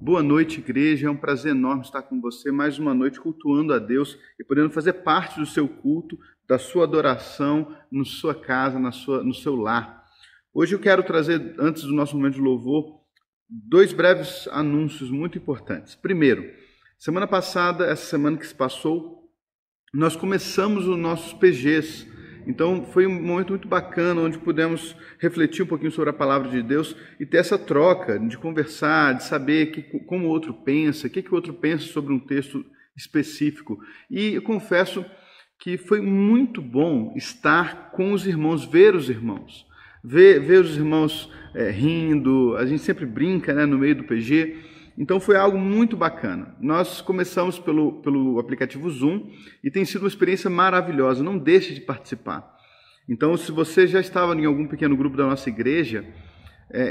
Boa noite, igreja. É um prazer enorme estar com você mais uma noite cultuando a Deus e podendo fazer parte do seu culto, da sua adoração, na sua casa, no seu lar. Hoje eu quero trazer, antes do nosso momento de louvor, dois breves anúncios muito importantes. Primeiro, semana passada, essa semana que se passou, nós começamos os nossos PGs. Então foi um momento muito bacana, onde pudemos refletir um pouquinho sobre a palavra de Deus e ter essa troca, de conversar, de saber como o outro pensa, o que o outro pensa sobre um texto específico. E eu confesso que foi muito bom estar com os irmãos, ver os irmãos, ver os irmãos rindo. A gente sempre brinca, né, no meio do PG. Então foi algo muito bacana. Nós começamos pelo aplicativo Zoom e tem sido uma experiência maravilhosa. Não deixe de participar. Então, se você já estava em algum pequeno grupo da nossa igreja,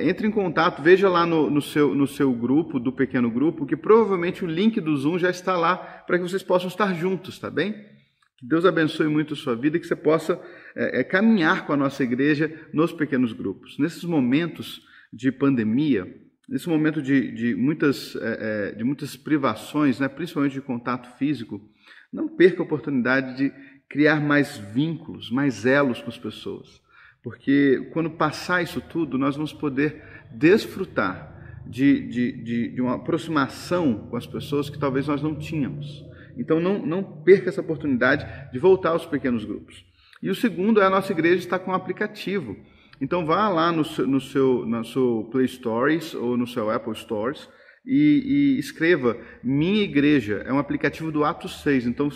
entre em contato, veja lá no seu grupo, do pequeno grupo, que provavelmente o link do Zoom já está lá para que vocês possam estar juntos, tá bem? Que Deus abençoe muito a sua vida e que você possa caminhar com a nossa igreja nos pequenos grupos. Nesses momentos de pandemia, nesse momento de muitas privações, né, principalmente de contato físico, não perca a oportunidade de criar mais vínculos, mais elos com as pessoas. Porque quando passar isso tudo, nós vamos poder desfrutar de uma aproximação com as pessoas que talvez nós não tínhamos. Então não perca essa oportunidade de voltar aos pequenos grupos. E o segundo é a nossa igreja estar com um aplicativo. Então vá lá no seu Play Stores ou no seu Apple Stores e escreva Minha Igreja. É um aplicativo do Atos 6, então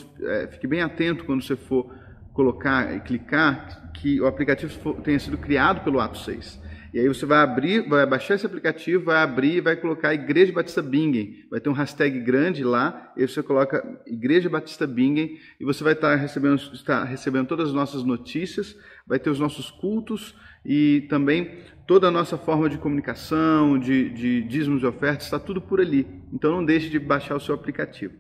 fique bem atento quando você for colocar e clicar que o aplicativo tenha sido criado pelo Atos 6. E aí você vai abrir, vai baixar esse aplicativo, vai abrir e vai colocar Igreja Batista Bingen. Vai ter um hashtag grande lá, e você coloca Igreja Batista Bingen e você vai estar recebendo todas as nossas notícias, vai ter os nossos cultos e também toda a nossa forma de comunicação, de dízimos e ofertas, está tudo por ali. Então não deixe de baixar o seu aplicativo.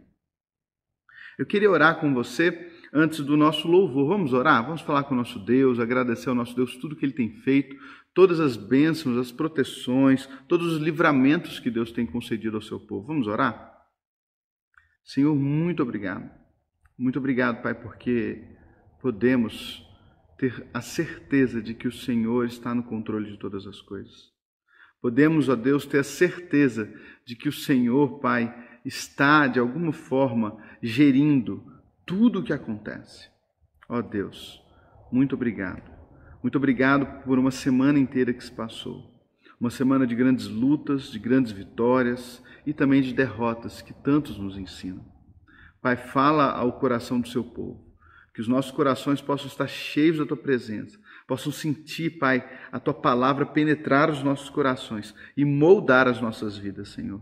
Eu queria orar com você antes do nosso louvor. Vamos orar? Vamos falar com o nosso Deus, agradecer ao nosso Deus tudo que Ele tem feito, todas as bênçãos, as proteções, todos os livramentos que Deus tem concedido ao seu povo. Vamos orar? Senhor, muito obrigado. Muito obrigado, Pai, porque podemos ter a certeza de que o Senhor está no controle de todas as coisas. Podemos, ó Deus, ter a certeza de que o Senhor, Pai, está, de alguma forma, gerindo tudo o que acontece. Ó Deus, muito obrigado. Muito obrigado por uma semana inteira que se passou. Uma semana de grandes lutas, de grandes vitórias e também de derrotas que tantos nos ensinam. Pai, fala ao coração do seu povo. Que os nossos corações possam estar cheios da Tua presença, possam sentir, Pai, a Tua palavra penetrar os nossos corações e moldar as nossas vidas, Senhor.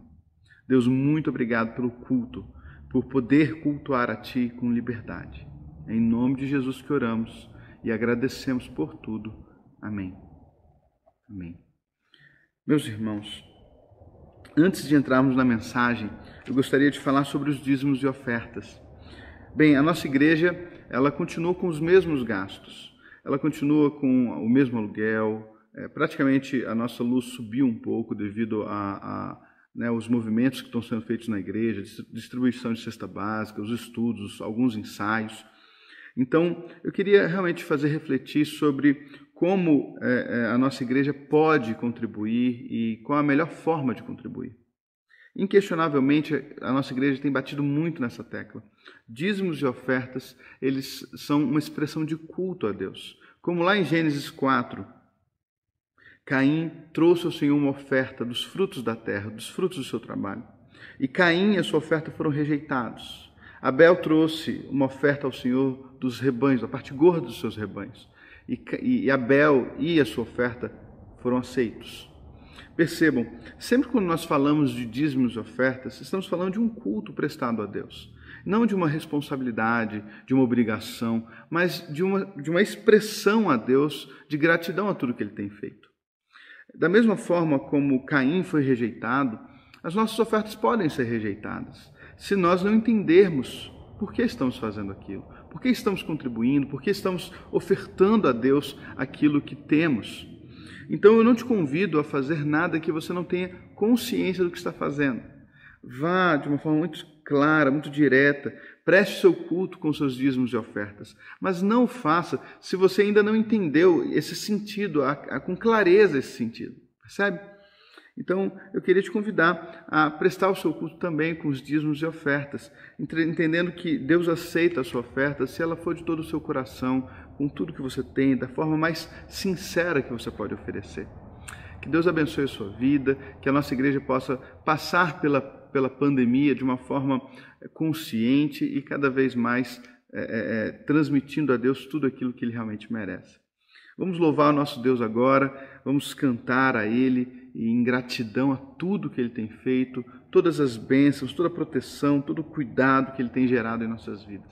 Deus, muito obrigado pelo culto, por poder cultuar a Ti com liberdade. É em nome de Jesus que oramos e agradecemos por tudo. Amém. Amém. Meus irmãos, antes de entrarmos na mensagem, eu gostaria de falar sobre os dízimos e ofertas. Bem, a nossa igreja, ela continua com os mesmos gastos, ela continua com o mesmo aluguel, praticamente a nossa luz subiu um pouco devido os movimentos que estão sendo feitos na igreja, distribuição de cesta básica, os estudos, alguns ensaios. Então, eu queria realmente fazer refletir sobre como a nossa igreja pode contribuir e qual a melhor forma de contribuir. Inquestionavelmente, a nossa igreja tem batido muito nessa tecla. Dízimos e ofertas, eles são uma expressão de culto a Deus. Como lá em Gênesis 4, Caim trouxe ao Senhor uma oferta dos frutos da terra, dos frutos do seu trabalho. E Caim e a sua oferta foram rejeitados. Abel trouxe uma oferta ao Senhor dos rebanhos, da parte gorda dos seus rebanhos. E Abel e a sua oferta foram aceitos. Percebam, sempre quando nós falamos de dízimos e ofertas, estamos falando de um culto prestado a Deus. Não de uma responsabilidade, de uma obrigação, mas de uma expressão a Deus de gratidão a tudo que Ele tem feito. Da mesma forma como Caim foi rejeitado, as nossas ofertas podem ser rejeitadas, se nós não entendermos por que estamos fazendo aquilo, por que estamos contribuindo, por que estamos ofertando a Deus aquilo que temos. Então eu não te convido a fazer nada que você não tenha consciência do que está fazendo. Vá de uma forma muito clara, muito direta, preste seu culto com seus dízimos e ofertas, mas não faça se você ainda não entendeu esse sentido, com clareza esse sentido, percebe? Então, eu queria te convidar a prestar o seu culto também com os dízimos e ofertas, entendendo que Deus aceita a sua oferta se ela for de todo o seu coração, com tudo que você tem, da forma mais sincera que você pode oferecer. Que Deus abençoe a sua vida, que a nossa igreja possa passar pela pandemia de uma forma consciente e cada vez mais transmitindo a Deus tudo aquilo que Ele realmente merece. Vamos louvar o nosso Deus agora, vamos cantar a Ele em gratidão a tudo que Ele tem feito, todas as bênçãos, toda a proteção, todo o cuidado que Ele tem gerado em nossas vidas.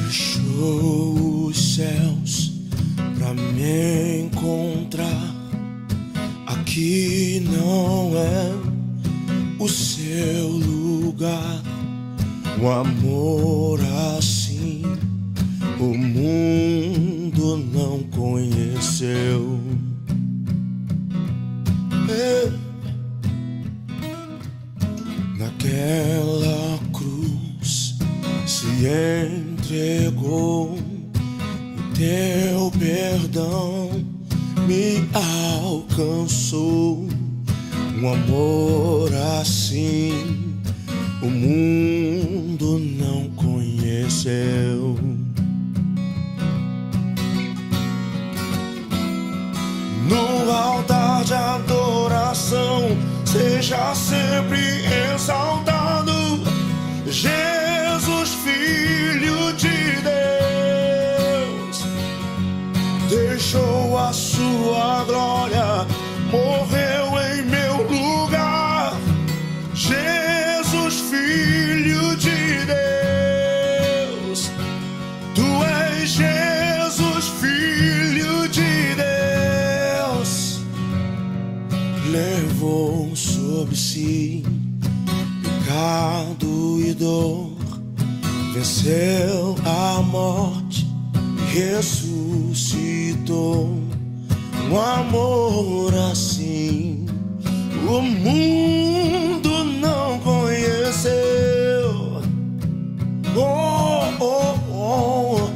Deixou os céus pra me encontrar. Aqui não é o seu lugar. Um amor assim o mundo não conheceu. Naquela cruz se entregou, o teu perdão me alcançou. Um amor assim o mundo não conheceu. No altar de adoração seja sempre exaltado Jesus, Filho de Deus. Deixou a sua glória, morreu em meu lugar. Jesus, Filho de Deus. Tu és Jesus, Filho de Deus. Levou sobre si pecado e dor, venceu a morte e ressuscitou. Um amor assim o mundo não conheceu. Oh, oh, oh.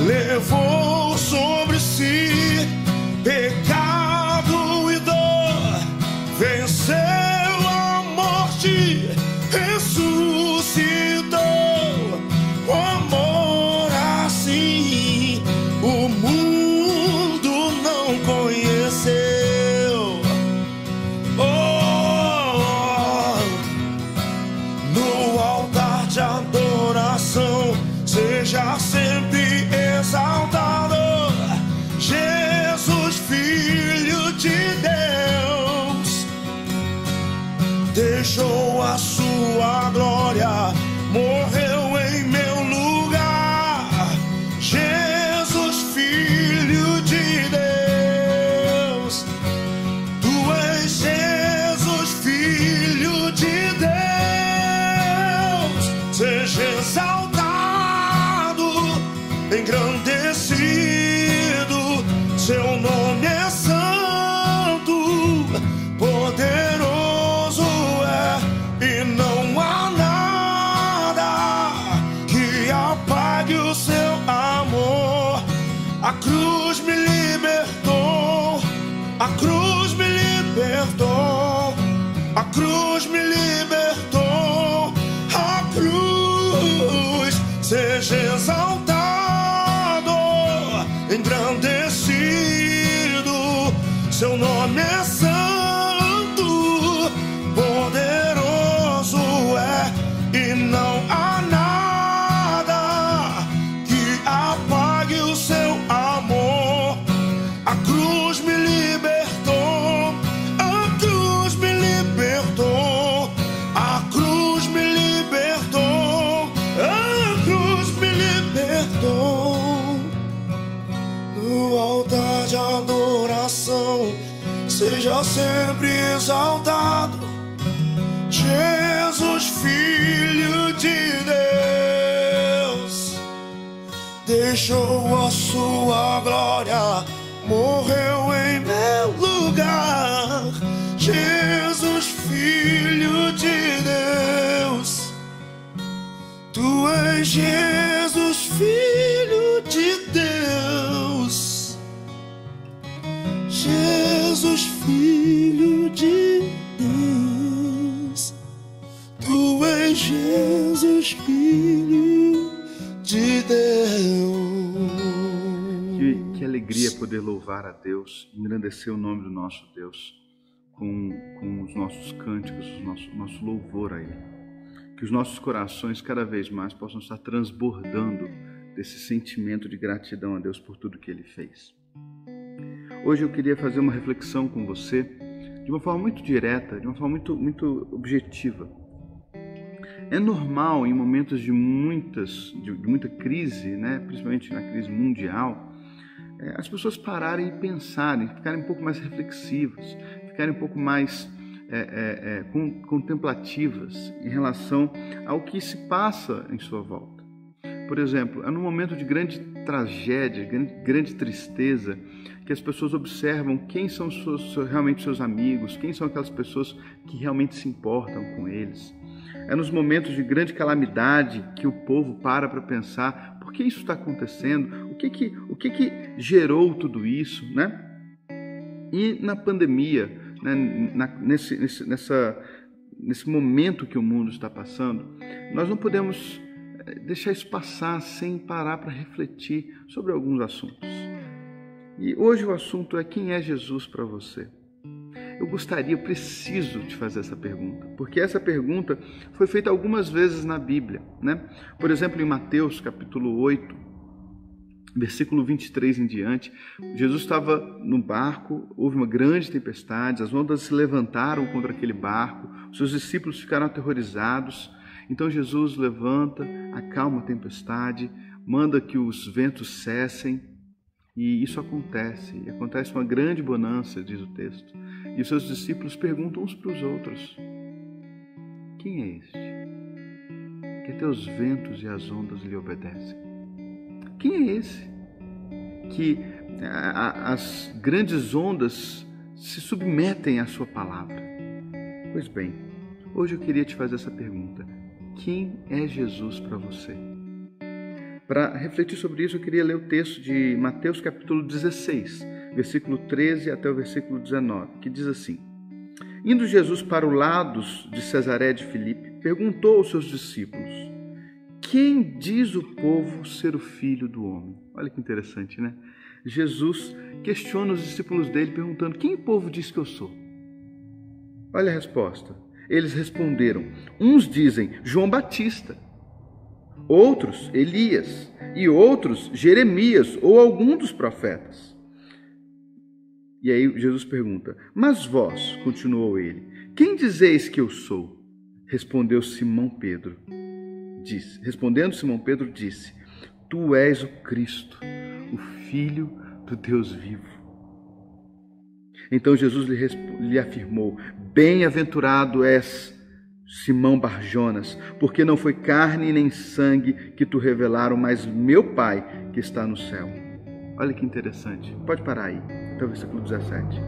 Levou sobre si pecado e dor, venceu a morte, ressuscitou. Um amor assim o mundo não conheceu. Oh, no altar de adoração seja sempre exaltado Jesus, Filho de Deus. Deixou a sua glória, morreu em meu lugar. Jesus, Filho de Deus. Tu és Jesus, Filho de Deus. Seja exaltado, engrandecido, seu nome é santo, poderoso é seja sempre exaltado, Jesus, Filho de Deus. Deixou a sua glória, morreu em meu lugar. Jesus, Filho de Deus. Tu és Jesus, Filho de Deus. Jesus, Filho de Deus. Tu és Jesus, Filho de Deus. Que alegria poder louvar a Deus, engrandecer o nome do nosso Deus com os nossos cânticos, o nosso louvor a Ele. Que os nossos corações cada vez mais possam estar transbordando desse sentimento de gratidão a Deus por tudo que Ele fez. Hoje eu queria fazer uma reflexão com você de uma forma muito direta, de uma forma muito objetiva. É normal em momentos de muita crise, né, principalmente na crise mundial, as pessoas pararem e pensarem, ficarem um pouco mais reflexivas, ficarem um pouco mais contemplativas em relação ao que se passa em sua volta. Por exemplo, é num momento de grande tragédia, grande tristeza, que as pessoas observam quem são realmente seus amigos, quem são aquelas pessoas que realmente se importam com eles. É nos momentos de grande calamidade que o povo para pensar por que isso está acontecendo, o que gerou tudo isso, né? E na pandemia, né, nesse momento que o mundo está passando, nós não podemos deixar isso passar sem parar para refletir sobre alguns assuntos. E hoje o assunto é: quem é Jesus para você? Eu preciso te fazer essa pergunta, porque essa pergunta foi feita algumas vezes na Bíblia, né? Por exemplo, em Mateus capítulo 8, versículo 23 em diante, Jesus estava no barco, houve uma grande tempestade, as ondas se levantaram contra aquele barco, os seus discípulos ficaram aterrorizados. Então Jesus levanta, acalma a tempestade, manda que os ventos cessem, e isso acontece uma grande bonança, diz o texto. E os seus discípulos perguntam uns para os outros: quem é este? Que até os ventos e as ondas lhe obedecem. Quem é esse? Que as grandes ondas se submetem à sua palavra. Pois bem, hoje eu queria te fazer essa pergunta: quem é Jesus para você? Para refletir sobre isso, eu queria ler o texto de Mateus capítulo 16, versículo 13 até o versículo 19, que diz assim: Indo Jesus para o lado de Cesaré de Filipe, perguntou aos seus discípulos: quem diz o povo ser o Filho do Homem? Olha que interessante, né? Jesus questiona os discípulos dele perguntando: quem o povo diz que eu sou? Olha a resposta. Eles responderam: uns dizem João Batista, outros Elias, e outros Jeremias ou algum dos profetas. E aí Jesus pergunta: mas vós, continuou ele, quem dizeis que eu sou? Respondendo Simão Pedro disse: tu és o Cristo, o Filho do Deus vivo. Então Jesus lhe afirmou: bem-aventurado és, Simão Barjonas, porque não foi carne nem sangue que tu revelaram, mas meu Pai que está no céu. Olha que interessante. Pode parar aí, até o versículo 17.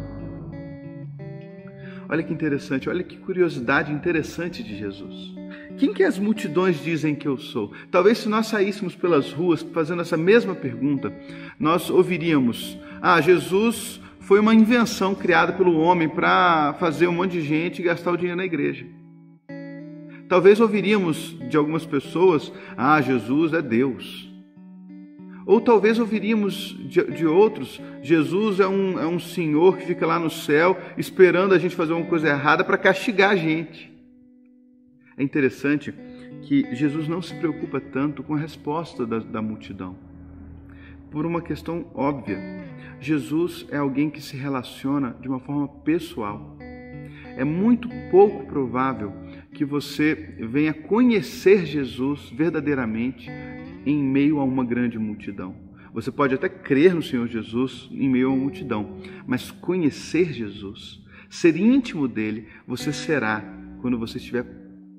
Olha que interessante, olha que curiosidade interessante de Jesus. Quem que as multidões dizem que eu sou? Talvez se nós saíssemos pelas ruas fazendo essa mesma pergunta, nós ouviríamos: Jesus foi uma invenção criada pelo homem para fazer um monte de gente gastar o dinheiro na igreja. Talvez ouviríamos de algumas pessoas: Jesus é Deus. Ou talvez ouviríamos de outros: Jesus é um senhor que fica lá no céu esperando a gente fazer uma coisa errada para castigar a gente. É interessante que Jesus não se preocupa tanto com a resposta da multidão, por uma questão óbvia. Jesus é alguém que se relaciona de uma forma pessoal. É muito pouco provável que você venha conhecer Jesus verdadeiramente em meio a uma grande multidão. Você pode até crer no Senhor Jesus em meio a uma multidão, mas conhecer Jesus, ser íntimo dele, você será quando você tiver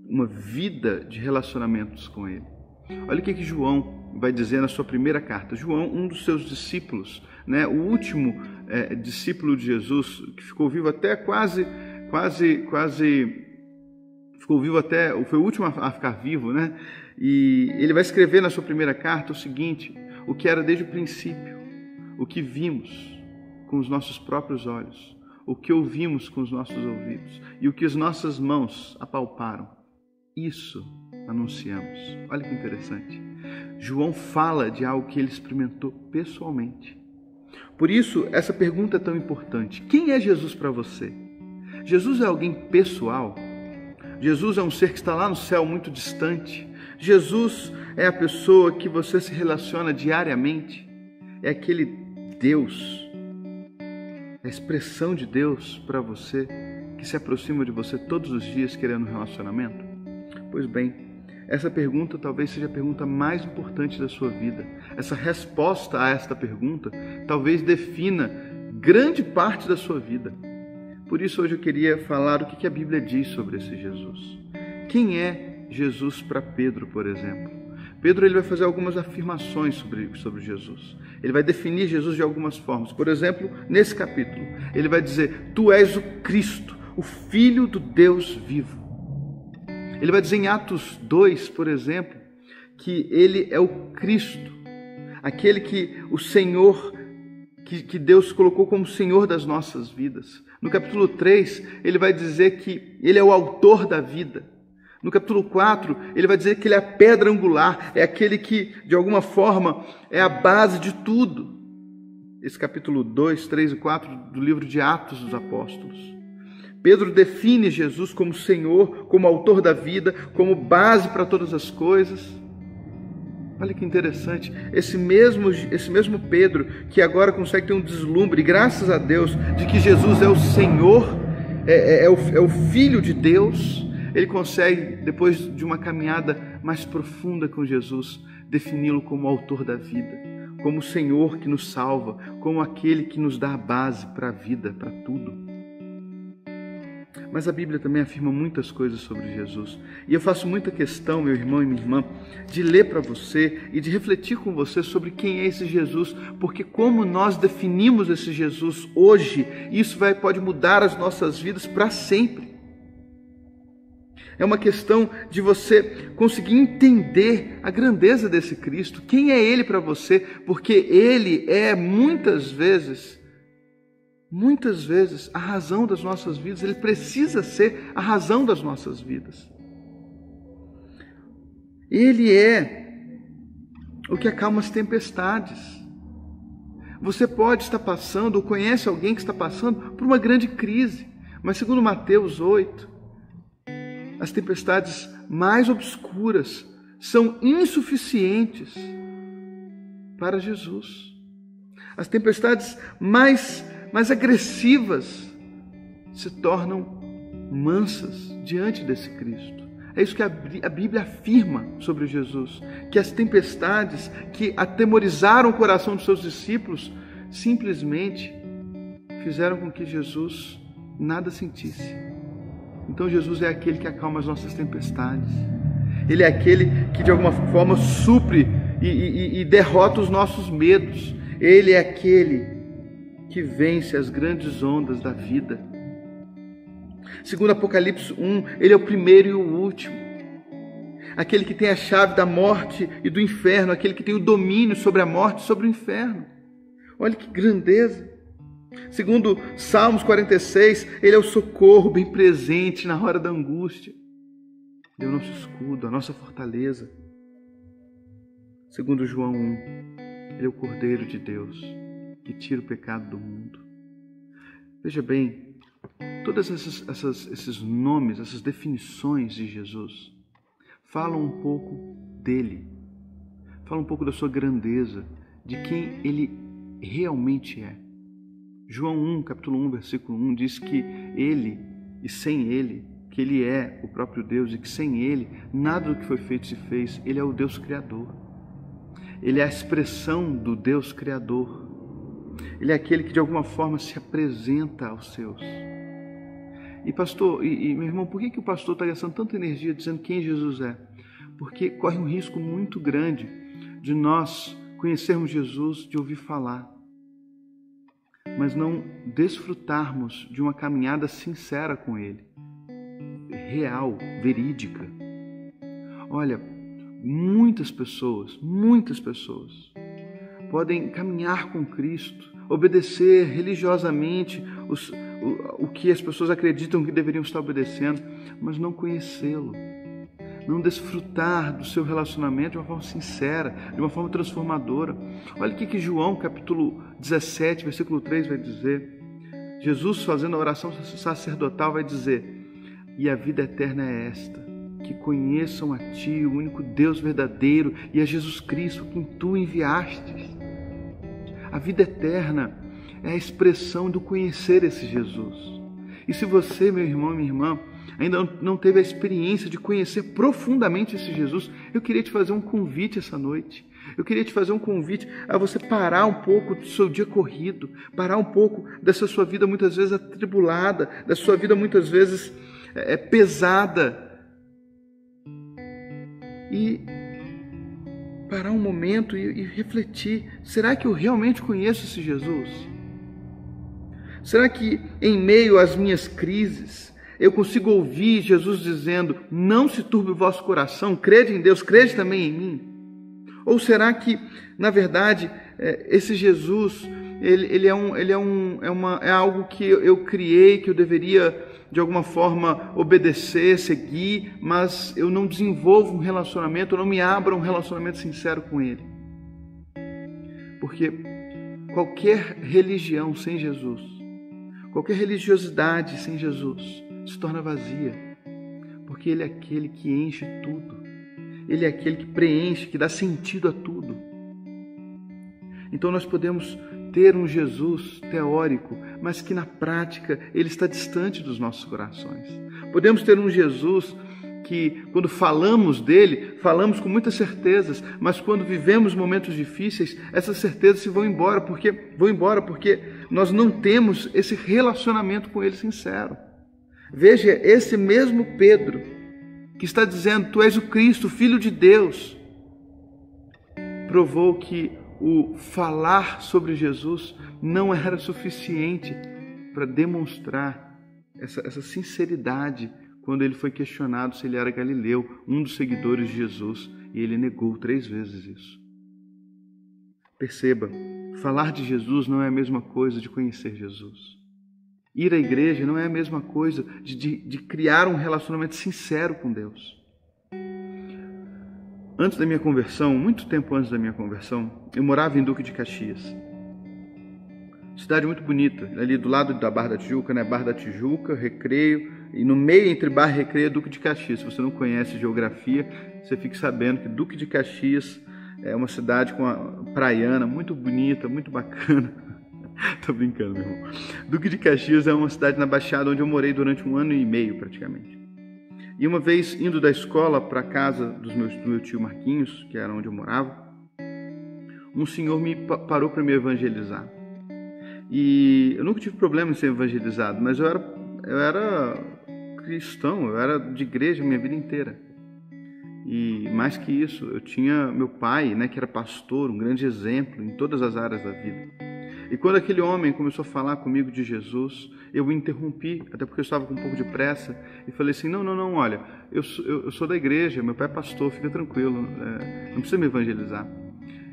uma vida de relacionamentos com ele. Olha o que João vai dizer na sua primeira carta. João, um dos seus discípulos, né, o último discípulo de Jesus, que ficou vivo até ficou vivo até, foi o último a ficar vivo, né? E ele vai escrever na sua primeira carta o seguinte: o que era desde o princípio, o que vimos com os nossos próprios olhos, o que ouvimos com os nossos ouvidos e o que as nossas mãos apalparam, isso anunciamos. Olha que interessante. João fala de algo que ele experimentou pessoalmente. Por isso, essa pergunta é tão importante. Quem é Jesus para você? Jesus é alguém pessoal? Jesus é um ser que está lá no céu muito distante? Jesus é a pessoa que você se relaciona diariamente? É aquele Deus, a expressão de Deus para você, que se aproxima de você todos os dias querendo um relacionamento? Pois bem, essa pergunta talvez seja a pergunta mais importante da sua vida. Essa resposta a esta pergunta talvez defina grande parte da sua vida. Por isso hoje eu queria falar o que a Bíblia diz sobre esse Jesus. Quem é Jesus para Pedro, por exemplo? Pedro ele vai fazer algumas afirmações sobre Jesus. Ele vai definir Jesus de algumas formas. Por exemplo, nesse capítulo, ele vai dizer: Tu és o Cristo, o Filho do Deus vivo. Ele vai dizer em Atos 2, por exemplo, que ele é o Cristo, aquele que o Senhor, que Deus colocou como Senhor das nossas vidas. No capítulo 3, ele vai dizer que ele é o autor da vida. No capítulo 4, ele vai dizer que ele é a pedra angular, é aquele que, de alguma forma, é a base de tudo. Esse capítulo 2, 3 e 4 do livro de Atos dos Apóstolos. Pedro define Jesus como Senhor, como autor da vida, como base para todas as coisas. Olha que interessante, esse mesmo Pedro, que agora consegue ter um deslumbre, graças a Deus, de que Jesus é o Senhor, é o Filho de Deus, ele consegue, depois de uma caminhada mais profunda com Jesus, defini-lo como autor da vida, como o Senhor que nos salva, como aquele que nos dá a base para a vida, para tudo. Mas a Bíblia também afirma muitas coisas sobre Jesus. E eu faço muita questão, meu irmão e minha irmã, de ler para você e de refletir com você sobre quem é esse Jesus, porque como nós definimos esse Jesus hoje, isso pode mudar as nossas vidas para sempre. É uma questão de você conseguir entender a grandeza desse Cristo, quem é Ele para você, porque Ele é muitas vezes, a razão das nossas vidas. Ele precisa ser a razão das nossas vidas. Ele é o que acalma as tempestades. Você pode estar passando, ou conhece alguém que está passando por uma grande crise, mas segundo Mateus 8, as tempestades mais obscuras são insuficientes para Jesus. As tempestades mais agressivas se tornam mansas diante desse Cristo. É isso que a Bíblia afirma sobre Jesus, que as tempestades que atemorizaram o coração dos seus discípulos simplesmente fizeram com que Jesus nada sentisse. Então Jesus é aquele que acalma as nossas tempestades. Ele é aquele que de alguma forma supre e derrota os nossos medos. Ele é aquele que vence as grandes ondas da vida. Segundo Apocalipse 1, Ele é o primeiro e o último. Aquele que tem a chave da morte e do inferno, aquele que tem o domínio sobre a morte e sobre o inferno. Olha que grandeza. Segundo Salmos 46, Ele é o socorro bem presente na hora da angústia. Ele é o nosso escudo, a nossa fortaleza. Segundo João 1, Ele é o Cordeiro de Deus, que tira o pecado do mundo. Veja bem, todos esses nomes, essas definições de Jesus, falam um pouco dele, falam um pouco da sua grandeza, de quem ele realmente é. João 1, capítulo 1, versículo 1, diz que ele, e sem ele, que ele é o próprio Deus, e que sem ele, nada do que foi feito se fez. Ele é o Deus Criador. Ele é a expressão do Deus Criador. Ele é aquele que de alguma forma se apresenta aos seus. E pastor, meu irmão, por que o pastor está gastando tanta energia dizendo quem Jesus é? Porque corre um risco muito grande de nós conhecermos Jesus de ouvir falar, mas não desfrutarmos de uma caminhada sincera com Ele, real, verídica. Olha, muitas pessoas podem caminhar com Cristo, obedecer religiosamente o que as pessoas acreditam que deveriam estar obedecendo, mas não conhecê-lo, não desfrutar do seu relacionamento de uma forma sincera, de uma forma transformadora. Olha o que João, capítulo 17, versículo 3 vai dizer. Jesus, fazendo a oração sacerdotal, vai dizer: e a vida eterna é esta, que conheçam a Ti, o único Deus verdadeiro, e a Jesus Cristo, quem Tu enviastes. A vida eterna é a expressão do conhecer esse Jesus. E se você, meu irmão e minha irmã, ainda não teve a experiência de conhecer profundamente esse Jesus, eu queria te fazer um convite essa noite. Eu queria te fazer um convite a você parar um pouco do seu dia corrido, parar um pouco dessa sua vida muitas vezes atribulada, da sua vida muitas vezes pesada, e parar um momento e refletir: será que eu realmente conheço esse Jesus? Será que em meio às minhas crises eu consigo ouvir Jesus dizendo: não se turbe o vosso coração, crede em Deus, crede também em mim? Ou será que, na verdade, esse Jesus, ele é algo que eu criei, que eu deveria, de alguma forma, obedecer, seguir, mas eu não desenvolvo um relacionamento, eu não me abro a um relacionamento sincero com Ele? Porque qualquer religião sem Jesus, qualquer religiosidade sem Jesus se torna vazia, porque Ele é aquele que enche tudo. Ele é aquele que preenche, que dá sentido a tudo. Então nós podemos ter um Jesus teórico, mas que na prática Ele está distante dos nossos corações. Podemos ter um Jesus que, quando falamos dele, falamos com muitas certezas, mas quando vivemos momentos difíceis, essas certezas vão embora porque nós não temos esse relacionamento com Ele sincero. Veja, esse mesmo Pedro, que está dizendo: tu és o Cristo, Filho de Deus, provou que o falar sobre Jesus não era suficiente para demonstrar essa sinceridade quando ele foi questionado se ele era galileu, um dos seguidores de Jesus, e ele negou 3 vezes isso. Perceba, falar de Jesus não é a mesma coisa de conhecer Jesus. Ir à igreja não é a mesma coisa de criar um relacionamento sincero com Deus. Antes da minha conversão, muito tempo antes da minha conversão, eu morava em Duque de Caxias. Cidade muito bonita, ali do lado da Barra da Tijuca, né? Barra da Tijuca, Recreio, e no meio entre Barra e Recreio é Duque de Caxias. Se você não conhece geografia, você fique sabendo que Duque de Caxias é uma cidade com uma praiana muito bonita, muito bacana. Tô brincando, meu irmão. Duque de Caxias é uma cidade na Baixada onde eu morei durante 1 ano e meio, praticamente. E uma vez, indo da escola para a casa do meu tio Marquinhos, que era onde eu morava, um senhor me parou para me evangelizar. E eu nunca tive problema em ser evangelizado, mas eu era cristão, eu era de igreja a minha vida inteira. E mais que isso, eu tinha meu pai, né, que era pastor, um grande exemplo em todas as áreas da vida. E quando aquele homem começou a falar comigo de Jesus, eu o interrompi, até porque eu estava com um pouco de pressa, e falei assim: não, olha, eu sou da igreja, meu pai é pastor, fica tranquilo, não precisa me evangelizar.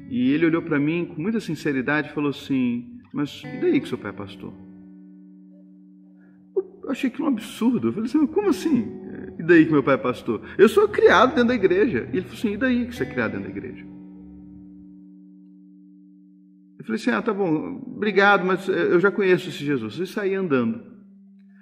E ele olhou para mim com muita sinceridade e falou assim: mas e daí que seu pai é pastor? Eu achei aquilo um absurdo. Eu falei assim: mas como assim? E daí que meu pai é pastor? Eu sou criado dentro da igreja. E ele falou assim: e daí que você é criado dentro da igreja? Eu falei assim: tá bom, obrigado, mas eu já conheço esse Jesus. E saí andando.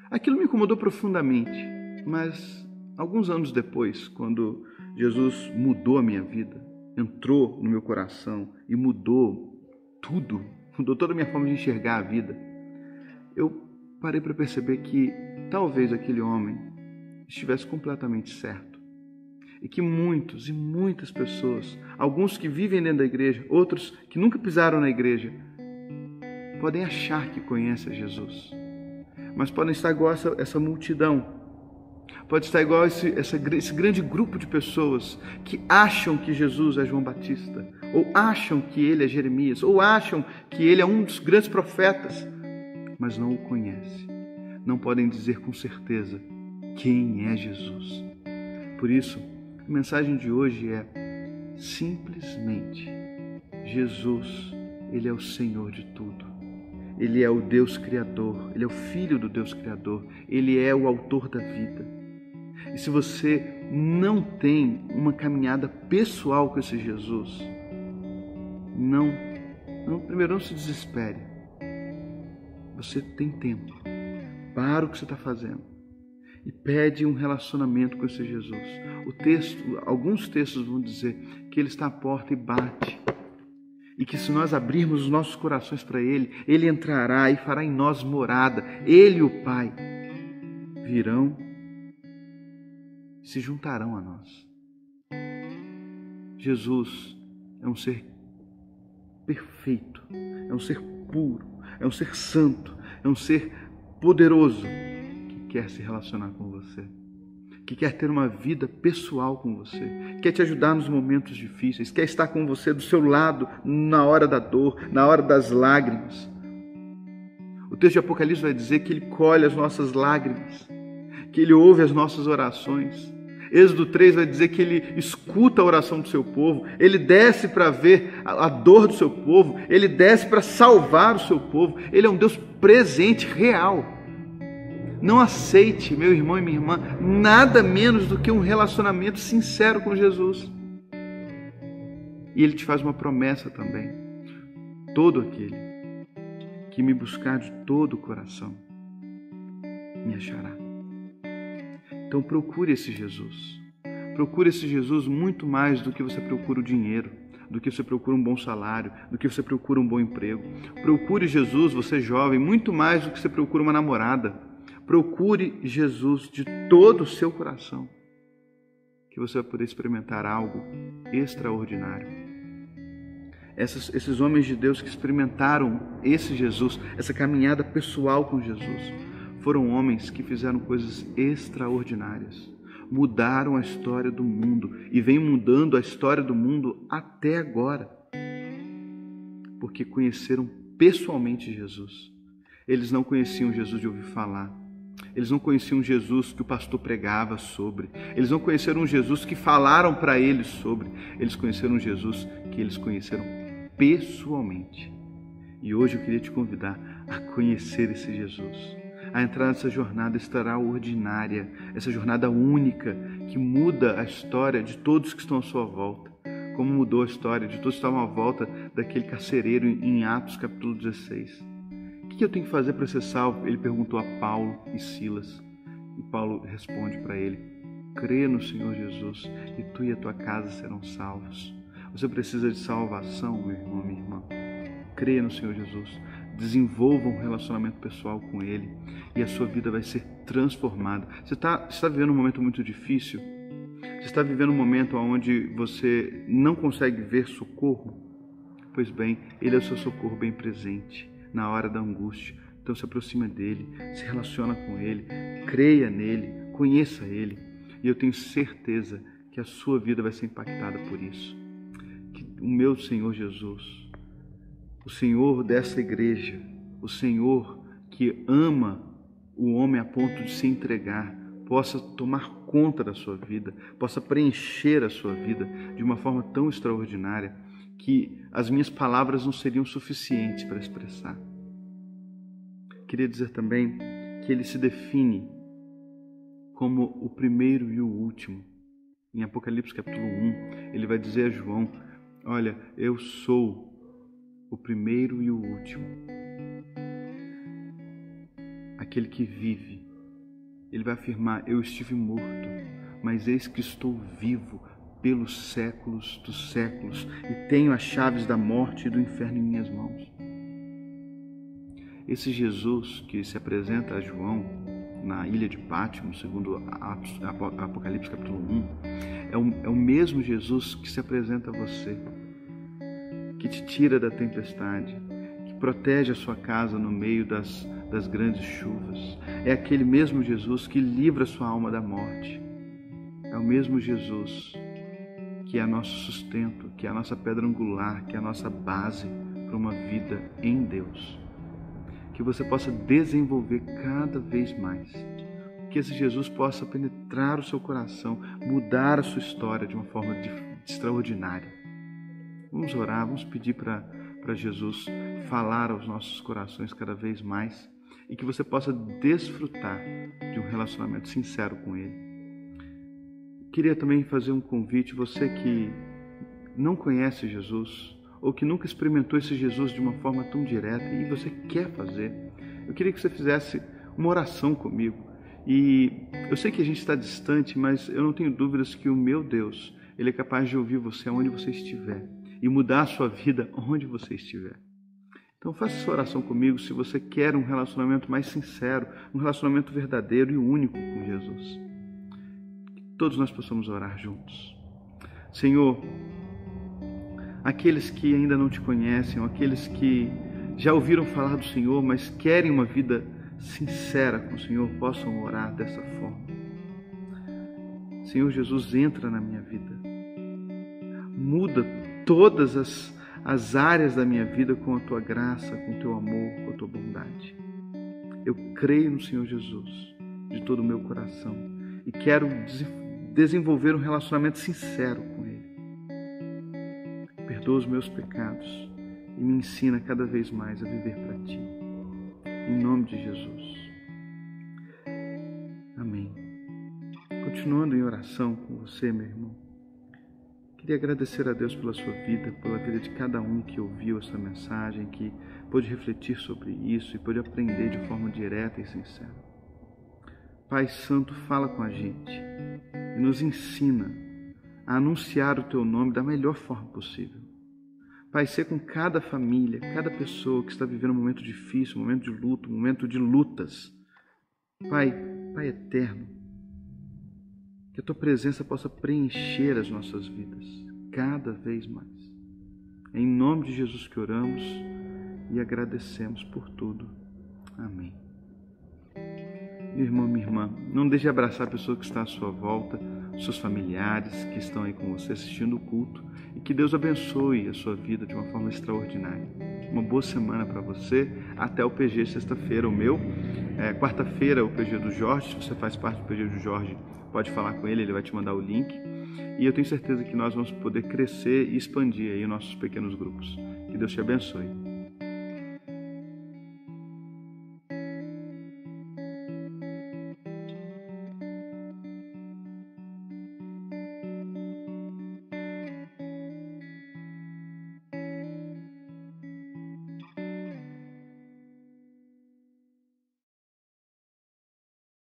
Aquilo me incomodou profundamente, mas alguns anos depois, quando Jesus mudou a minha vida, entrou no meu coração e mudou tudo, mudou toda a minha forma de enxergar a vida, eu parei para perceber que talvez aquele homem estivesse completamente certo. e que muitos e muitas pessoas, alguns que vivem dentro da igreja, outros que nunca pisaram na igreja, podem achar que conhecem Jesus, mas podem estar igual essa multidão, pode estar igual esse grande grupo de pessoas que acham que Jesus é João Batista, ou acham que ele é Jeremias, ou acham que ele é um dos grandes profetas, mas não o conhecem. Não podem dizer com certeza quem é Jesus. Por isso, a mensagem de hoje é simplesmente: Jesus, ele é o Senhor de tudo. Ele é o Deus Criador, ele é o Filho do Deus Criador, ele é o autor da vida. E se você não tem uma caminhada pessoal com esse Jesus, primeiro não se desespere. Você tem tempo. Para o que você está fazendo e pede um relacionamento com esse Jesus. Alguns textos vão dizer que ele está à porta e bate. E que se nós abrirmos os nossos corações para ele, ele entrará e fará em nós morada. Ele e o Pai virão e se juntarão a nós. Jesus é um ser perfeito, é um ser puro, é um ser santo, é um ser poderoso que quer se relacionar com você, que quer ter uma vida pessoal com você, quer te ajudar nos momentos difíceis, quer estar com você do seu lado na hora da dor, na hora das lágrimas. O texto de Apocalipse vai dizer que ele colhe as nossas lágrimas, que ele ouve as nossas orações. Êxodo 3 vai dizer que ele escuta a oração do seu povo, ele desce para ver a dor do seu povo, ele desce para salvar o seu povo. Ele é um Deus presente, real. Não aceite, meu irmão e minha irmã, nada menos do que um relacionamento sincero com Jesus. E ele te faz uma promessa também: todo aquele que me buscar de todo o coração me achará. Então procure esse Jesus. Procure esse Jesus muito mais do que você procura o dinheiro, do que você procura um bom salário, do que você procura um bom emprego. Procure Jesus, você jovem, muito mais do que você procura uma namorada. Procure Jesus de todo o seu coração, que você vai poder experimentar algo extraordinário. Esses homens de Deus que experimentaram esse Jesus, essa caminhada pessoal com Jesus, foram homens que fizeram coisas extraordinárias, mudaram a história do mundo e vêm mudando a história do mundo até agora, porque conheceram pessoalmente Jesus. Eles não conheciam Jesus de ouvir falar, eles não conheciam Jesus que o pastor pregava sobre, eles não conheceram Jesus que falaram para eles sobre, eles conheceram Jesus que eles conheceram pessoalmente. E hoje eu queria te convidar a conhecer esse Jesus, a entrar nessa jornada extraordinária, essa jornada única que muda a história de todos que estão à sua volta, como mudou a história de todos que estavam à volta daquele carcereiro em Atos capítulo 16. O que eu tenho que fazer para ser salvo? Ele perguntou a Paulo e Silas, e Paulo responde para ele: crê no Senhor Jesus e tu e a tua casa serão salvos. Você precisa de salvação, meu irmão, minha irmã. Creia no Senhor Jesus, desenvolva um relacionamento pessoal com Ele e a sua vida vai ser transformada. Você está vivendo um momento muito difícil? Você está vivendo um momento onde você não consegue ver socorro? Pois bem, Ele é o seu socorro bem presente na hora da angústia. Então se aproxima dEle, se relaciona com Ele, creia nele, conheça Ele. E eu tenho certeza que a sua vida vai ser impactada por isso. Que o meu Senhor Jesus, o Senhor dessa igreja, o Senhor que ama o homem a ponto de se entregar, possa tomar conta da sua vida, possa preencher a sua vida de uma forma tão extraordinária que as minhas palavras não seriam suficientes para expressar. Queria dizer também que ele se define como o primeiro e o último. Em Apocalipse capítulo 1, ele vai dizer a João: olha, eu sou o primeiro e o último, aquele que vive. Ele vai afirmar: eu estive morto, mas eis que estou vivo pelos séculos dos séculos e tenho as chaves da morte e do inferno em minhas mãos. Esse Jesus que se apresenta a João na ilha de Patmos, segundo Apocalipse capítulo 1, é o mesmo Jesus que se apresenta a você, que te tira da tempestade, que protege a sua casa no meio das grandes chuvas. É aquele mesmo Jesus que livra a sua alma da morte. É o mesmo Jesus que é nosso sustento, que é a nossa pedra angular, que é a nossa base para uma vida em Deus. Que você possa desenvolver cada vez mais. Que esse Jesus possa penetrar o seu coração, mudar a sua história de uma forma extraordinária. Vamos orar, vamos pedir para Jesus falar aos nossos corações cada vez mais e que você possa desfrutar de um relacionamento sincero com Ele. Queria também fazer um convite, você que não conhece Jesus ou que nunca experimentou esse Jesus de uma forma tão direta e você quer fazer, eu queria que você fizesse uma oração comigo. E eu sei que a gente está distante, mas eu não tenho dúvidas que o meu Deus, Ele é capaz de ouvir você onde você estiver e mudar a sua vida onde você estiver. Então faça essa oração comigo se você quer um relacionamento mais sincero, um relacionamento verdadeiro e único com Jesus. Que todos nós possamos orar juntos. Senhor, aqueles que ainda não te conhecem, aqueles que já ouviram falar do Senhor, mas querem uma vida sincera com o Senhor, possam orar dessa forma. Senhor Jesus, entra na minha vida. Muda todas as áreas da minha vida com a Tua graça, com o Teu amor, com a Tua bondade. Eu creio no Senhor Jesus de todo o meu coração e quero desenvolver um relacionamento sincero com Ele. Perdoa os meus pecados e me ensina cada vez mais a viver para Ti. Em nome de Jesus. Amém. Continuando em oração com você, meu irmão, queria agradecer a Deus pela sua vida, pela vida de cada um que ouviu essa mensagem, que pôde refletir sobre isso e pôde aprender de forma direta e sincera. Pai Santo, fala com a gente e nos ensina a anunciar o Teu nome da melhor forma possível. Pai, ser com cada família, cada pessoa que está vivendo um momento difícil, um momento de luto, um momento de lutas. Pai eterno, que a Tua presença possa preencher as nossas vidas cada vez mais. É em nome de Jesus que oramos e agradecemos por tudo. Amém. Meu irmão, minha irmã, não deixe de abraçar a pessoa que está à sua volta, seus familiares que estão aí com você assistindo o culto, e que Deus abençoe a sua vida de uma forma extraordinária. Uma boa semana para você. Até o PG sexta-feira, o meu. Quarta-feira, o PG do Jorge. Se você faz parte do PG do Jorge, pode falar com ele vai te mandar o link. E eu tenho certeza que nós vamos poder crescer e expandir aí nossos pequenos grupos. Que Deus te abençoe.